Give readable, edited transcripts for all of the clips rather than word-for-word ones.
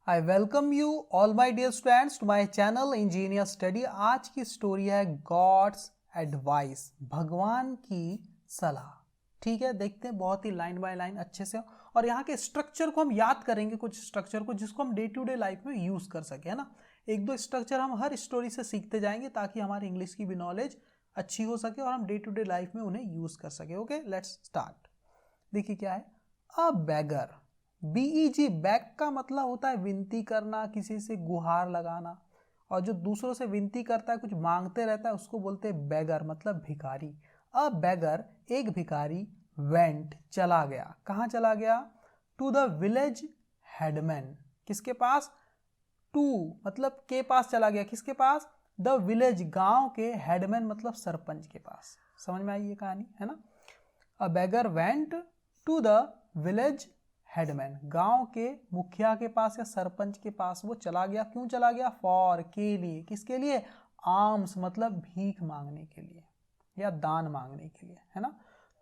I welcome you all my dear students to my channel engineer study. आज की story है God's advice, भगवान की सलाह। ठीक है, देखते हैं बहुत ही लाइन बाय लाइन अच्छे से, और यहाँ के स्ट्रक्चर को हम याद करेंगे, कुछ स्ट्रक्चर को जिसको हम डे टू डे लाइफ में यूज कर सके, है ना। एक दो स्ट्रक्चर हम हर स्टोरी से सीखते जाएंगे ताकि हमारी इंग्लिश की भी नॉलेज अच्छी हो सके और हम डे टू डे लाइफ में उन्हें यूज कर सके। Okay, let's start. देखिए क्या है, अ बैगर। बीईजी, बैग का मतलब होता है विनती करना, किसी से गुहार लगाना, और जो दूसरों से विनती करता है, कुछ मांगते रहता है, उसको बोलते हैं बैगर, मतलब भिखारी। अ बैगर, एक भिखारी, वेंट, चला गया। कहाँ चला गया? To the village headman. किसके पास? टू मतलब के पास चला गया। किसके पास? द विलेज, गांव के, हेडमैन मतलब सरपंच के पास। समझ में आई ये कहानी, है ना। A beggar went to the village headman, गांव के मुखिया के पास या सरपंच के पास वो चला गया। क्यों चला गया? फॉर, के लिए। किसके लिए? आर्म्स मतलब भीख मांगने के लिए या दान मांगने के लिए, है ना।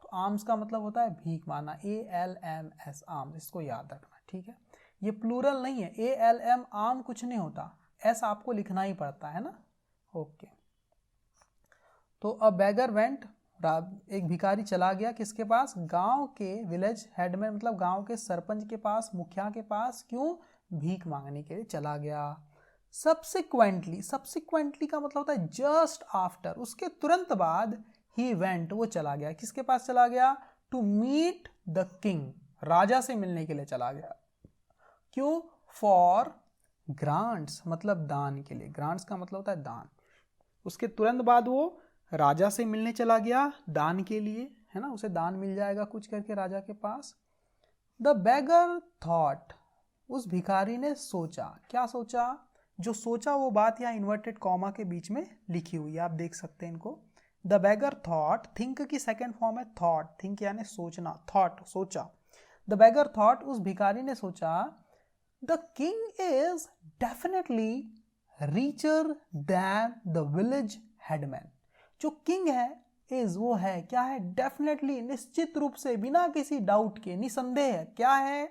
तो आर्म्स का मतलब होता है भीख मांगना, ALMS, आर्म्स, इसको याद रखना। ठीक है, ये प्लूरल नहीं है, ALM आर्म कुछ नहीं होता, एस आपको लिखना ही पड़ता है ना। ओके, तो अ बैगर वेंट, एक भिखारी चला गया किसके पास? गांव के, विलेज हेडमैन मतलब गांव के सरपंच के पास, मुखिया के पास। क्यों? भीख मांगने के लिए चला गया। सब्सिक्वेंटली, सब्सिक्वेंटली का मतलब होता है जस्ट आफ्टर, उसके तुरंत बाद। ही वेंट, वो चला गया। किसके पास चला गया? टू मीट द किंग, राजा से मिलने के लिए चला गया। क्यों? फॉर ग्रांट्स मतलब दान के लिए। ग्रांट्स का मतलब होता है दान। उसके तुरंत बाद वो राजा से मिलने चला गया दान के लिए, है ना, उसे दान मिल जाएगा कुछ करके राजा के पास। द बैगर थॉट, उस भिखारी ने सोचा। क्या सोचा? जो सोचा वो बात यहाँ इन्वर्टेड कॉमा के बीच में लिखी हुई है, आप देख सकते हैं इनको। द बैगर थॉट, थिंक की सेकेंड फॉर्म है थॉट, थिंक यानी सोचना, थॉट सोचा। द बैगर थॉट, उस भिखारी ने सोचा, the king is definitely richer than the village headman. जो किंग है, इज वो है, क्या है? डेफिनेटली, निश्चित रूप से, बिना किसी डाउट के, निसंदेह है। क्या है?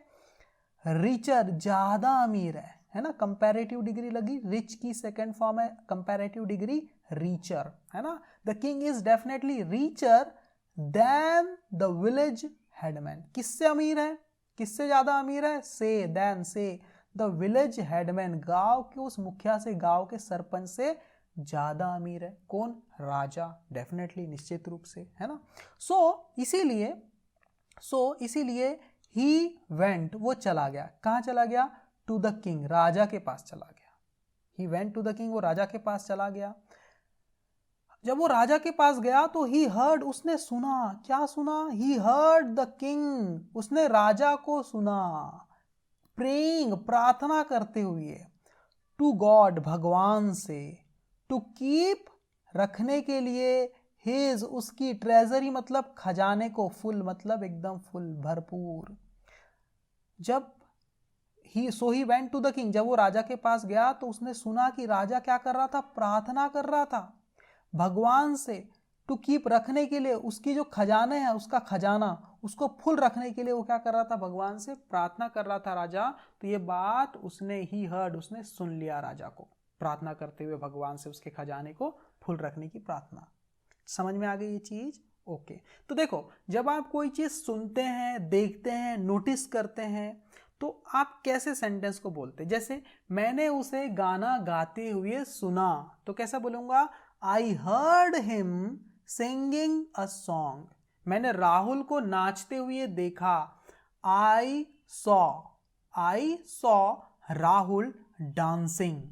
रिचर, ज्यादा अमीर है ना। कंपैरेटिव डिग्री लगी, रिच की सेकंड फॉर्म है कंपैरेटिव डिग्री रीचर, है ना। The king is definitely richer than the village headman. किससे अमीर है? किससे ज्यादा अमीर है? से, देन से। द विलेज हेडमैन, गांव के उस मुखिया से, गांव के सरपंच से ज्यादा अमीर है। कौन? राजा, डेफिनेटली, निश्चित रूप से, है ना। इसीलिए ही वेंट, वो चला गया। कहाँ चला गया? टू द किंग, राजा के पास चला गया। He went to the king, वो राजा के पास चला गया। जब वो राजा के पास गया तो ही हर्ड, उसने सुना। क्या सुना? ही हर्ड द किंग, उसने राजा को सुना। प्रेइंग, प्रार्थना करते हुए, टू गॉड, भगवान से, टू कीप, रखने के लिए, हिज, उसकी, ट्रेजरी मतलब खजाने को, फुल मतलब एकदम फुल, भरपूर। जब he went to the king, जब वो राजा के पास गया तो उसने सुना कि राजा क्या कर रहा था? प्रार्थना कर रहा था भगवान से। टू कीप, रखने के लिए, उसकी जो खजाने हैं, उसका खजाना, उसको फुल रखने के लिए वो क्या कर रहा था? भगवान से प्रार्थना कर रहा था राजा। तो ये बात उसने, ही हर्ड, उसने सुन लिया राजा को प्रार्थना करते हुए भगवान से उसके खजाने को फुल रखने की प्रार्थना। समझ में आ गई ये चीज? ओके, तो देखो, जब आप कोई चीज सुनते हैं, देखते हैं, नोटिस करते हैं, तो आप कैसे सेंटेंस को बोलते? जैसे मैंने उसे गाना गाते हुए सुना, तो कैसा बोलूंगा? I heard him singing a song. मैंने राहुल को नाचते हुए देखा। I saw Rahul dancing.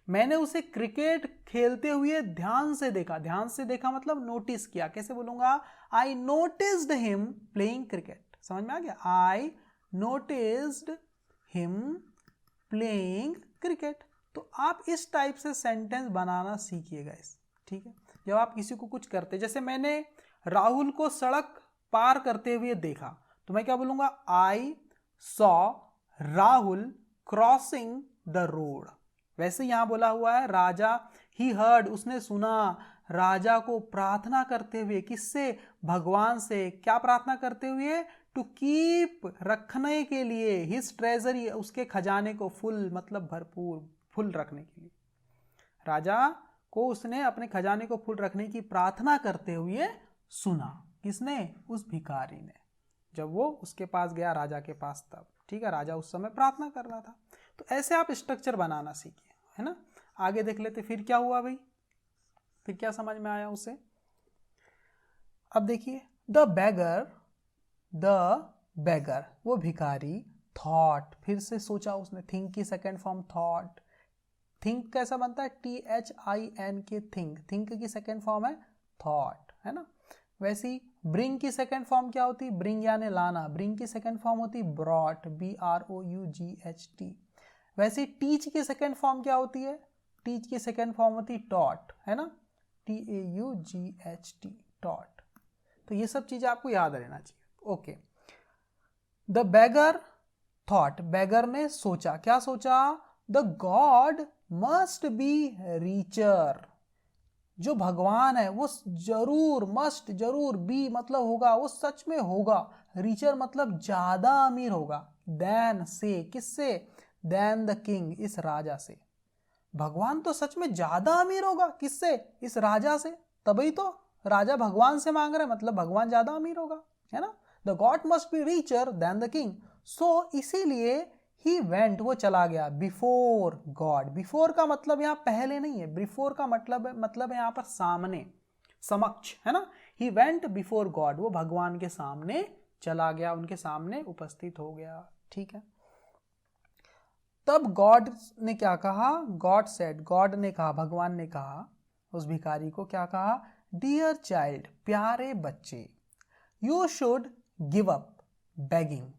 मैंने उसे क्रिकेट खेलते हुए ध्यान से देखा। ध्यान से देखा मतलब नोटिस किया। कैसे बोलूंगा? I noticed him playing cricket. समझ में आ गया? I noticed him playing cricket. तो आप इस टाइप से सेंटेंस बनाना सीखिएगा इस, ठीक है। जब आप किसी को कुछ करते, जैसे मैंने राहुल को सड़क पार करते हुए देखा, तो मैं क्या बोलूंगा? I saw Rahul crossing the road. वैसे यहां बोला हुआ है राजा, ही हर्ड, उसने सुना राजा को प्रार्थना करते हुए। किससे? भगवान से। क्या प्रार्थना करते हुए? टू कीप रखने के लिए, हिज ट्रेजरी उसके खजाने को, फुल मतलब भरपूर, फुल रखने के लिए। राजा को उसने अपने खजाने को फुल रखने की प्रार्थना करते हुए सुना। किसने? उस भिखारी ने। जब वो उसके पास गया, राजा के पास, तब ठीक है, राजा उस समय प्रार्थना कर रहा था। तो ऐसे आप स्ट्रक्चर बनाना सीखिए, है ना। आगे देख लेते फिर क्या हुआ भाई, फिर क्या समझ में आया उसे। अब देखिए, द बेगर वो भिखारी, थॉट फिर से सोचा उसने, थिंक की सेकेंड फॉर्म थॉट। थिंक कैसा बनता है? THINK, थिंक की सेकेंड फॉर्म है थॉट, है ना। वैसे ही ब्रिंग की सेकेंड फॉर्म क्या होती? ब्रिंग यानी लाना, ब्रिंग की सेकेंड फॉर्म होती ब्रॉट, BROUGHT। वैसे ही टीच की सेकेंड फॉर्म क्या होती है? टीच की सेकेंड फॉर्म होती टॉट, है ना, TAUGHT, टॉट। तो ये सब चीजें आपको याद रहना चाहिए। Okay, the beggar thought, beggar ने सोचा, क्या सोचा? The god must be richer, जो भगवान है वो जरूर, मस्ट जरूर, बी मतलब होगा, वो सच में होगा, रिचर मतलब ज्यादा अमीर होगा, देन से, किससे? देन द किंग, इस राजा से। भगवान तो सच में ज्यादा अमीर होगा, किससे? इस राजा से। तभी तो राजा भगवान से मांग रहे, मतलब भगवान ज्यादा अमीर होगा, है ना। The god must be richer than the king, so इसीलिए ही वेंट, वो चला गया, बिफोर गॉड। बिफोर का मतलब यहाँ पहले नहीं है, बिफोर का मतलब है यहाँ पर सामने, समक्ष, है ना। ही वेंट बिफोर गॉड, वो भगवान के सामने चला गया, उनके सामने उपस्थित हो गया, ठीक है। तब गॉड ने क्या कहा? गॉड सेड, गॉड ने कहा, भगवान ने कहा उस भिखारी को, क्या कहा? डियर चाइल्ड, प्यारे बच्चे, you should give up begging.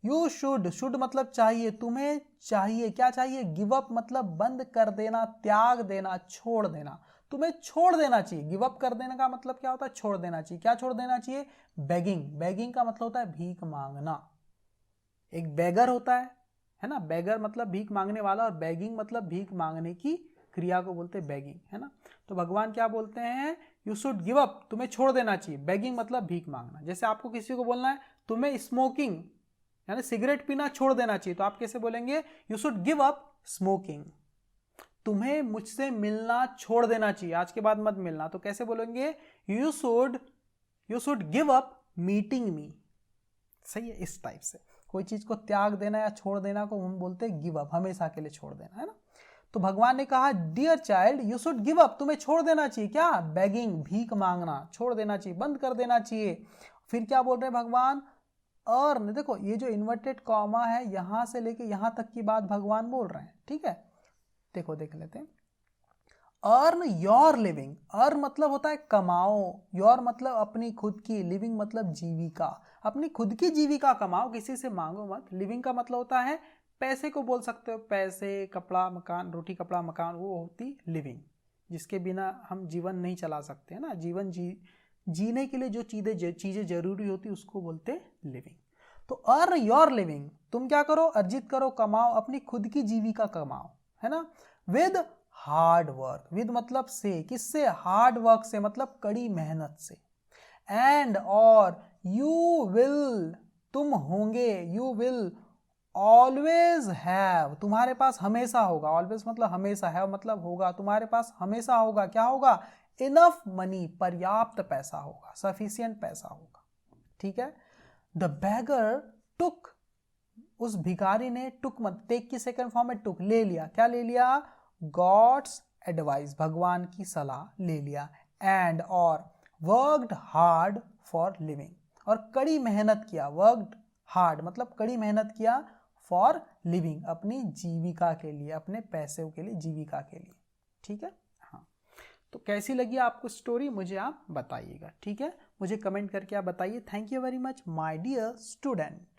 You should, should मतलब चाहिए, तुम्हें चाहिए, क्या चाहिए? गिव अप मतलब बंद कर देना, त्याग देना, छोड़ देना, तुम्हें छोड़ देना चाहिए। गिव अप कर देने का मतलब क्या होता है? छोड़ देना चाहिए। क्या छोड़ देना चाहिए? बेगिंग। बेगिंग का मतलब होता है भीख मांगना। एक बेगर होता है ना, बेगर मतलब भीख मांगने वाला, और बेगिंग मतलब भीख मांगने की क्रिया को बोलते हैं बेगिंग, है ना। तो भगवान क्या बोलते हैं? यू शुड गिव अप, तुम्हें छोड़ देना चाहिए। बेगिंग मतलब भीख मांगना। जैसे आपको किसी को बोलना है तुम्हें स्मोकिंग यानी सिगरेट पीना छोड़ देना चाहिए, तो आप कैसे बोलेंगे? You should give up smoking. तुम्हें मुझसे मिलना छोड़ देना चाहिए, आज के बाद मत मिलना, तो कैसे बोलेंगे? You should give up meeting me. सही है, इस टाइप से कोई चीज को त्याग देना या छोड़ देना को हम बोलते हैं गिव अप, हमेशा के लिए छोड़ देना, है ना। तो भगवान ने कहा dear child you should give up, तुम्हें छोड़ देना चाहिए क्या? बेगिंग, भीख मांगना छोड़ देना चाहिए, बंद कर देना चाहिए। फिर क्या बोल रहे हैं भगवान? अर्न, देखो ये जो इन्वर्टेड कॉमा है यहां से लेके यहां तक की बात भगवान बोल रहे हैं, ठीक है। देखो देख लेते हैं, अर्न योर लिविंग। अर्न मतलब होता है कमाओ, योर मतलब अपनी खुद की, लिविंग मतलब जीविका, अपनी खुद की जीविका कमाओ, किसी से मांगो मत। लिविंग का मतलब होता है पैसे को बोल सकते हो, पैसे, कपड़ा मकान, रोटी कपड़ा मकान, वो होती लिविंग, जिसके बिना हम जीवन नहीं चला सकते, है ना। जीवन जीने के लिए जो चीजें जरूरी होती उसको बोलते लिविंग। तो अर्न योर लिविंग, तुम क्या करो? अर्जित करो, कमाओ, अपनी खुद की जीविका कमाओ, है ना। विद हार्ड वर्क, विद मतलब से, किससे? हार्ड वर्क से मतलब कड़ी मेहनत से। एंड और यू विल, तुम होंगे, यू विल ऑलवेज हैव, तुम्हारे पास हमेशा होगा। ऑलवेज मतलब हमेशा, हैव मतलब होगा, तुम्हारे पास हमेशा होगा, क्या होगा? इनफ मनी, पर्याप्त पैसा होगा, सफिशियंट पैसा होगा, ठीक है। द बेगर टुक, उस भिखारी ने, टुक मत, टेक की सेकंड फॉर्म में टुक, ले लिया, क्या ले लिया? गॉड्स एडवाइस, भगवान की सलाह ले लिया। एंड और वर्कड हार्ड फॉर लिविंग, और कड़ी मेहनत किया, वर्कड हार्ड मतलब कड़ी मेहनत किया, फॉर लिविंग अपनी जीविका के लिए, अपने पैसे के लिए, जीविका के लिए, ठीक है। हाँ, तो कैसी लगी आपको स्टोरी मुझे आप बताइएगा, ठीक है। मुझे कमेंट करके आप बताइए। Thank you very much my dear student.